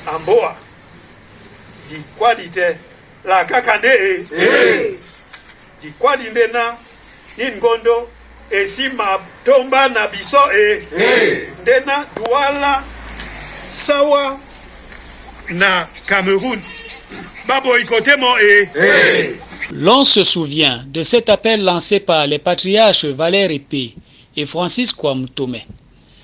Amboa, di qualité, la kakane, di qualité na, ningondo, et si ma tomba na biso ndena douala sawa na Cameroun. L'on se souvient de cet appel lancé par les patriarches Valère Épée et Francis Kwame-Tomé.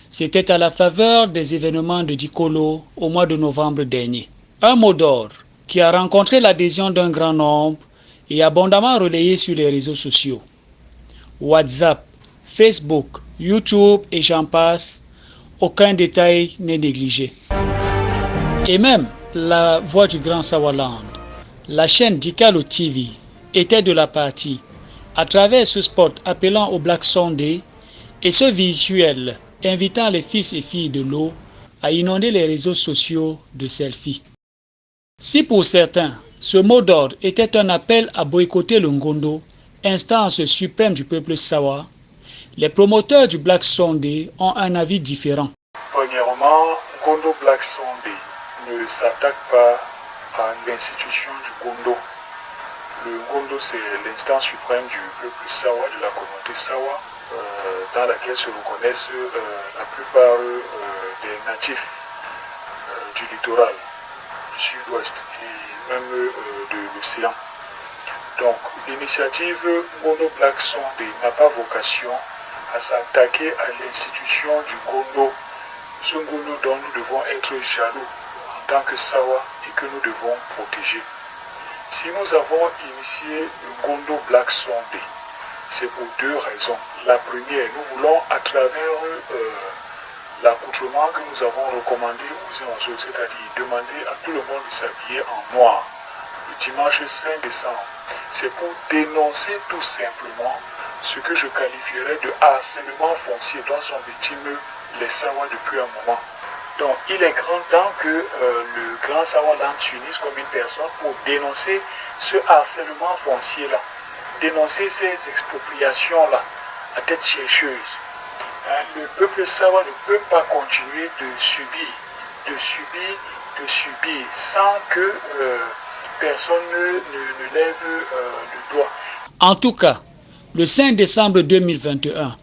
C'était à la faveur des événements de Dikolo au mois de novembre dernier. Un mot d'ordre qui a rencontré l'adhésion d'un grand nombre et abondamment relayé sur les réseaux sociaux. WhatsApp, Facebook, YouTube et j'en passe, aucun détail n'est négligé. Et même la voix du Grand Sawaland, la chaîne Dikalo TV, était de la partie à travers ce spot appelant au Black Sunday et ce visuel invitant les fils et filles de l'eau à inonder les réseaux sociaux de selfies. Si pour certains, ce mot d'ordre était un appel à boycotter le Ngondo, instance suprême du peuple Sawa, les promoteurs du Black Sunday ont un avis différent. Premièrement, Ngondo Black Sunday ne s'attaque pas à l'institution du Ngondo. Le Ngondo, c'est l'instance suprême du peuple Sawa, de la communauté Sawa, dans laquelle se reconnaissent la plupart des natifs du littoral, du sud-ouest et même de l'océan. Donc, l'initiative Ngondo Black Sunday n'a pas vocation à s'attaquer à l'institution du Ngondo. Ce Ngondo dont nous devons être jaloux en tant que Sawa et que nous devons protéger. Si nous avons initié le Ngondo Black Sunday, c'est pour deux raisons. La première, nous voulons à travers l'accoutrement que nous avons recommandé aux Zéonzos, c'est-à-dire demander à tout le monde de s'habiller en noir le dimanche 5 décembre. C'est pour dénoncer tout simplement ce que je qualifierais de harcèlement foncier dont sont victimes les Sawa depuis un moment. Donc il est grand temps que le Grand Sawaland s'unisse comme une personne pour dénoncer ce harcèlement foncier-là, dénoncer ces expropriations-là à tête chercheuse. Le peuple Sawa ne peut pas continuer de subir sans que personne ne lève le doigt. En tout cas, le 5 décembre 2021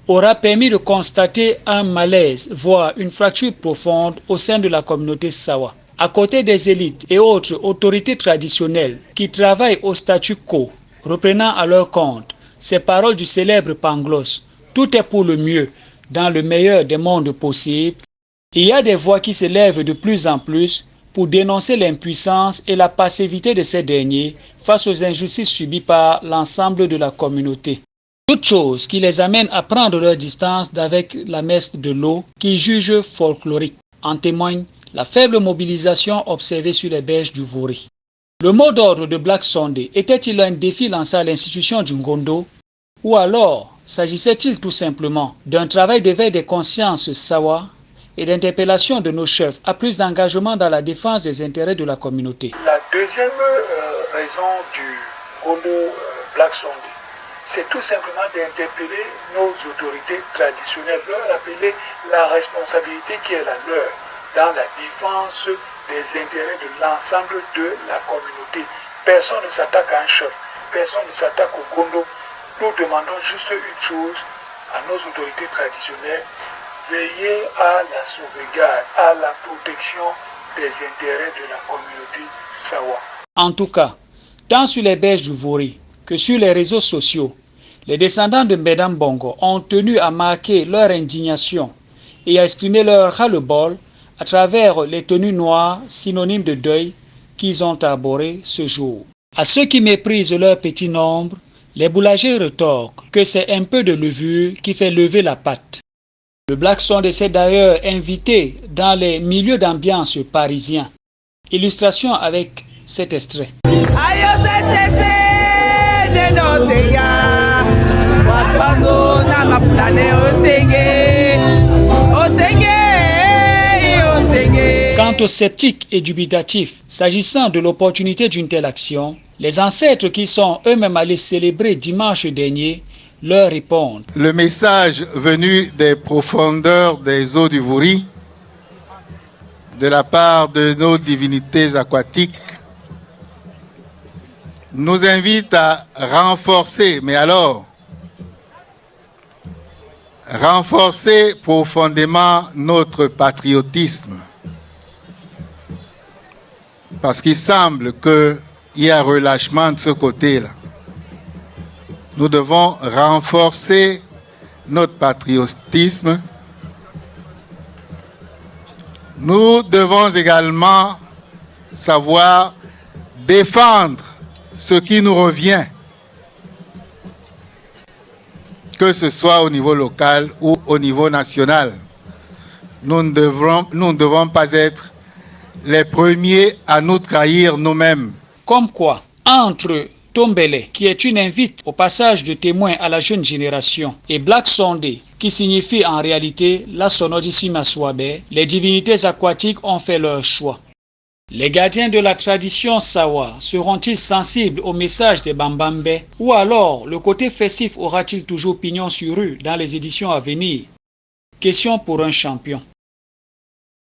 aura permis de constater un malaise, voire une fracture profonde au sein de la communauté Sawa. À côté des élites et autres autorités traditionnelles qui travaillent au statu quo, reprenant à leur compte ces paroles du célèbre Pangloss, tout est pour le mieux, dans le meilleur des mondes possibles, il y a des voix qui s'élèvent de plus en plus pour dénoncer l'impuissance et la passivité de ces derniers face aux injustices subies par l'ensemble de la communauté. Toute chose qui les amène à prendre leur distance d'avec la messe de l'eau qu'ils jugent folklorique. En témoigne la faible mobilisation observée sur les berges du Vori. Le mot d'ordre de Black Sunday était-il un défi lancé à l'institution du Ngondo? Ou alors s'agissait-il tout simplement d'un travail d'éveil des consciences Sawa et d'interpellation de nos chefs à plus d'engagement dans la défense des intérêts de la communauté? La deuxième raison du Ngondo Black Sunday, c'est tout simplement d'interpeller nos autorités traditionnelles, leur rappeler la responsabilité qui est la leur dans la défense des intérêts de l'ensemble de la communauté. Personne ne s'attaque à un chef, personne ne s'attaque au Ngondo. Nous demandons juste une chose à nos autorités traditionnelles: veiller à la sauvegarde, à la protection des intérêts de la communauté Sawa. En tout cas, tant sur les berges du Vori que sur les réseaux sociaux, les descendants de Mbedam Bongo ont tenu à marquer leur indignation et à exprimer leur ras-le-bol à travers les tenues noires synonymes de deuil qu'ils ont arborées ce jour. À ceux qui méprisent leur petit nombre, les boulangers retorquent que c'est un peu de levure qui fait lever la pâte. Le Black Sunday s'est d'ailleurs invité dans les milieux d'ambiance parisiens. Illustration avec cet extrait. Quant aux sceptiques et dubitatifs, s'agissant de l'opportunité d'une telle action, les ancêtres qui sont eux-mêmes allés célébrer dimanche dernier leur répondent. Le message venu des profondeurs des eaux du Vori de la part de nos divinités aquatiques nous invite à renforcer, mais alors, renforcer profondément notre patriotisme. Parce qu'il semble qu'il y a relâchement de ce côté-là. Nous devons renforcer notre patriotisme. Nous devons également savoir défendre ce qui nous revient, que ce soit au niveau local ou au niveau national. Nous ne devons pas être les premiers à nous trahir nous-mêmes. Comme quoi, entre Tombele, qui est une invite au passage de témoins à la jeune génération, et Black Sunday, qui signifie en réalité la Sonodissima Swabe, les divinités aquatiques ont fait leur choix. Les gardiens de la tradition Sawa seront-ils sensibles au message des Bambambe, ou alors le côté festif aura-t-il toujours pignon sur rue dans les éditions à venir? Question pour un champion.